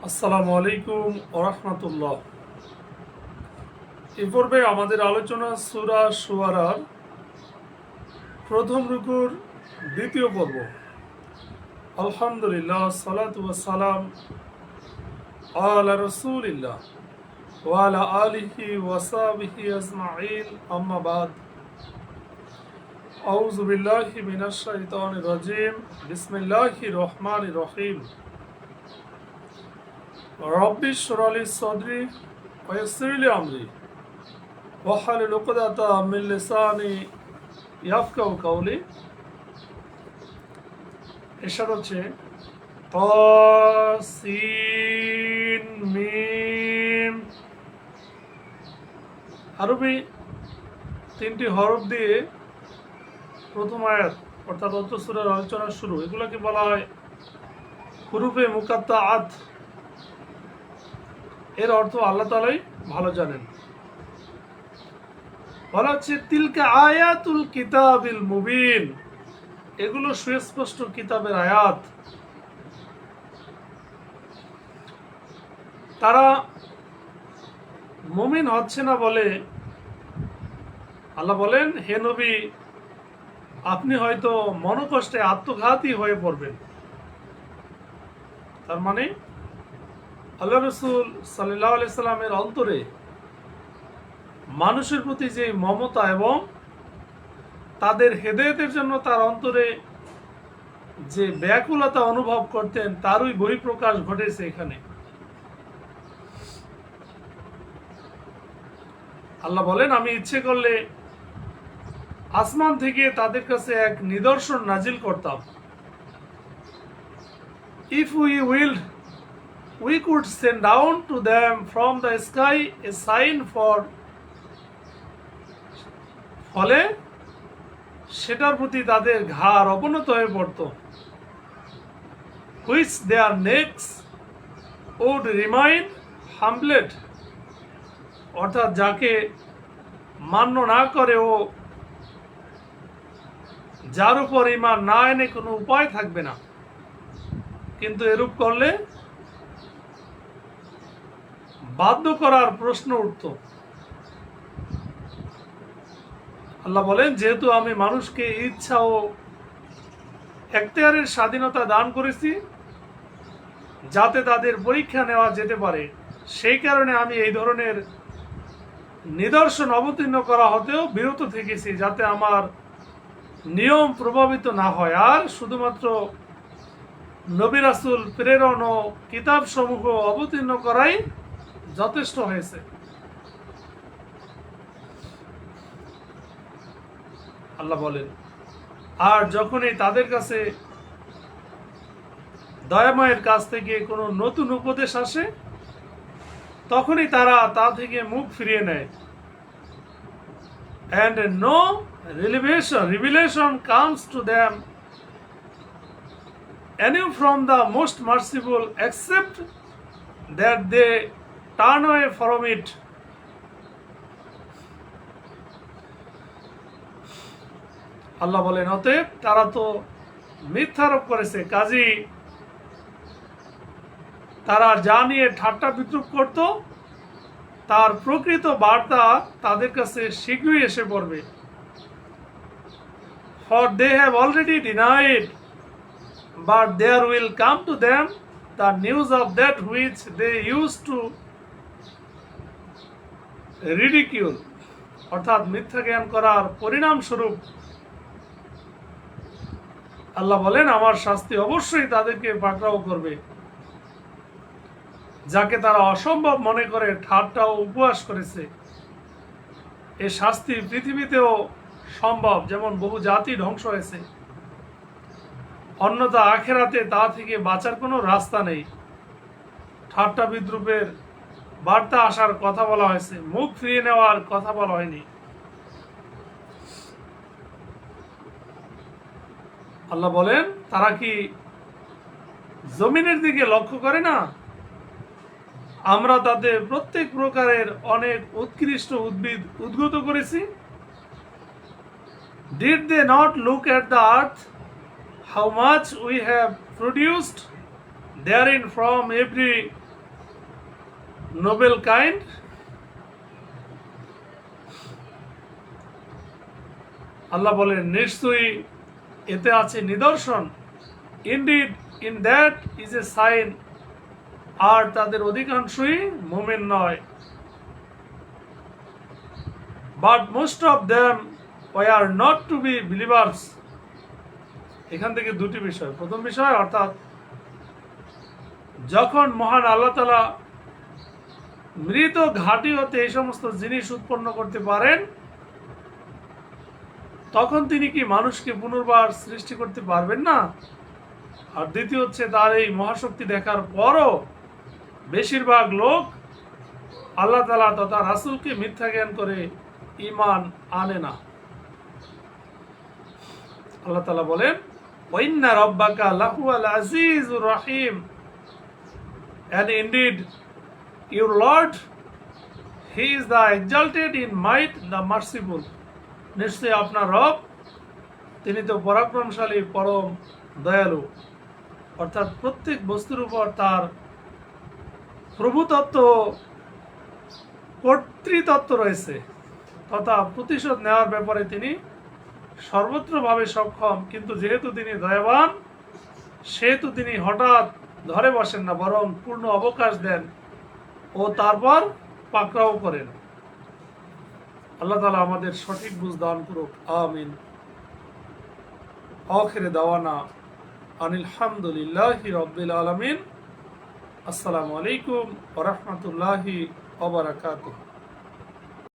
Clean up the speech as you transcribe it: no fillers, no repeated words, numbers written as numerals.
আসসালামু আলাইকুম ওরহমতুল্লাহ। এ পর্বে আমাদের আলোচনা সূরা শুআরার প্রথম রুকুর দ্বিতীয় পর্ব। আলহামদুলিল্লাহ, সালাতু ওয়াস সালাম আলা রাসূলিল্লাহ ওয়া আলা আলিহি ওয়া সাহবিহি আজমাইন, আম্মা বাদ। আউযু বিল্লাহি মিনাশ শাইতানির রাজিম। বিসমিল্লাহির রহমানির রহিম। রব্বি ইশরাহ লি সাদরি ওয়া ইয়াসসির লি আমরি ওয়াহলুল উকদাতাম মিন লিসানি ইয়াফকাহু কাওলি। এরশাদ হচ্ছে তাসিন মিম। আরবি তিনটি হরফ দিয়ে প্রথম আয়াত অর্থাৎ অত্র সূরার আলোচনা শুরু। এগুলোকে বলা হয় হুরুফে মুকাত্তাআত। এর অর্থ আল্লাহ তাআলাই ভালো জানেন। বলা হচ্ছে তিলকা আয়াতুল কিতাবিল মুবিন, এগুলো সুস্পষ্ট কিতাবের আয়াত। তারা মুমিন হচ্ছে না বলে আল্লাহ বলেন, হে নবী, আপনি হয়তো মনোকষ্টে আত্মঘাতী হয়ে পড়বেন। তার মানে আল্লাহ রাসূল সাল্লাল্লাহু আলাইহি সাল্লামের অন্তরে মানুষের প্রতি যে মমতা এবং তাদের হেদায়েতের জন্য তার অন্তরে যে ব্যাকুলতা অনুভব করতেন, তারই বহিঃপ্রকাশ ঘটেছে এখানে। আল্লাহ বলেন, আমি ইচ্ছে করলে আসমান থেকে তাদের কাছে এক নিদর্শন নাজিল করতাম। If we willed, we could send down to them from the sky a sign ফলে সেটার প্রতি তাদের ঘাড় অবনত হয়ে পড়ত। Which their necks would remain humbled, অর্থাৎ যাকে মান্য না করে ও যার উপর ঈমান না এনে কোনো উপায় থাকবে না, কিন্তু এরূপ করলে বাধ্য করার প্রশ্ন উঠত। আল্লাহ বলেন, যেহেতু আমি মানুষকে ইচ্ছা ও এখতিয়ারের স্বাধীনতা দান করেছি যাতে তাদের পরীক্ষা নেওয়া যেতে পারে, সেই কারণে আমি এই ধরনের নিদর্শন অবতীর্ণ করা হতেও বিরত থেকেছি, যাতে আমার নিয়ম প্রভাবিত না হয়। আর শুধুমাত্র নবী রাসূল প্রেরণ ও কিতাব সমূহ অবতীর্ণ করাই যথেষ্ট হয়েছে। আল্লাহ বলেন, আর যখনই তাদের কাছে দয়াময়ের কাছ থেকে কোনো নতুন উপদেশ আসে, তখনই তারা তা থেকে মুখ ফিরিয়ে নেয়। And no revelation comes to them anew from the most merciful, except that they turn away from it. আল্লাহ বলেন, অতএব তারা তো মিথ্যারোপ করেছে, কাজেই তারা যা নিয়ে ঠাট্টা বিদ্রুপ করত তার প্রকৃত বার্তা তাদের কাছে শীঘ্রই এসে পড়বে। For they have already denied, but there will come to them the news of that which they used to ridicule, অর্থাৎ মিথ্যা জ্ঞান করার পরিণাম স্বরূপ আল্লাহ বলেন, আমার শাস্তি অবশ্যই তাদেরকে পাকড়াও করবে। যাকে তারা অসম্ভব মনে করে ঠাট্টা ও উপহাস করেছে, এ শাস্তি পৃথিবীতেও সম্ভব, যেমন বহু জাতি ধ্বংস হয়েছে, অন্যথা আখেরাতে তা থেকে বাঁচার কোনো রাস্তা নেই। ঠাট্টা বিদ্রুপের বার্তা আসার কথা বলা হয়েছে, মুখ ফিরিয়ে নেওয়ার কথা বলা হয়নি। আল্লাহ বলেন, তারা কি জমিনের দিকে লক্ষ্য করে না? আমরা তাদের প্রত্যেক প্রকারের অনেক উৎকৃষ্ট উদ্ভিদ উদ্গত করেছি। Did they not look at the earth, how much we have produced therein from every noble kind, আল্লাহ বলেন নিশ্চয়ই এতে আছে নিদর্শন, indeed in that is a sign, আর তাদের অধিকাংশই মুমিন নয়। But most of them were not to be believers. এখান থেকে দুটি বিষয়। প্রথম বিষয়, অর্থাৎ যখন মহান আল্লাহ তাআলা মৃত ঘাঁটি হতে এই সমস্ত জিনিস উৎপন্ন করতে পারেন, তখন তিনি কি মানুষকে পুনর্বার সৃষ্টি করতে পারবেন না? আর দ্বিতীয় হচ্ছে, তার এই মহাশক্তি দেখার পরও বেশিরভাগ লোক আল্লাহ তাআলা তথা রাসূলকে মিথ্যা জ্ঞান করে ঈমান আনে না। আল্লাহ তাআলা বলেন, ওয়া ইন্না রাব্বাকা লাহুয়াল আজিজুর রহিম, and indeed your Lord, he is the exalted in might, the merciful. নিশ্চয় আপনার রব, তিনি তো পরাক্রমশালী, পরম দয়ালু। অর্থাৎ প্রত্যেক বস্তুর উপর তার প্রভুতত্ত্ব, কর্তৃতত্ত্ব রয়েছে, তথা প্রতিশোধ নেওয়ার ব্যাপারে তিনি সর্বত্রভাবে সক্ষম। কিন্তু যেহেতু তিনি দয়াবান, সেহেতু তিনি হঠাৎ ধরে বসেন না, বরং পূর্ণ অবকাশ দেন ও তারপর পাকড়াও করেন। আল্লাহ তাআলা আমাদের সঠিক বুঝ দান করুক, আমিন। আখিরে দাওয়ানা আনিল হামদুলিল্লাহি রাব্বিল আলামিন। আসসালামু আলাইকুম ওয়া রাহমাতুল্লাহি ওয়া বারাকাতুহু।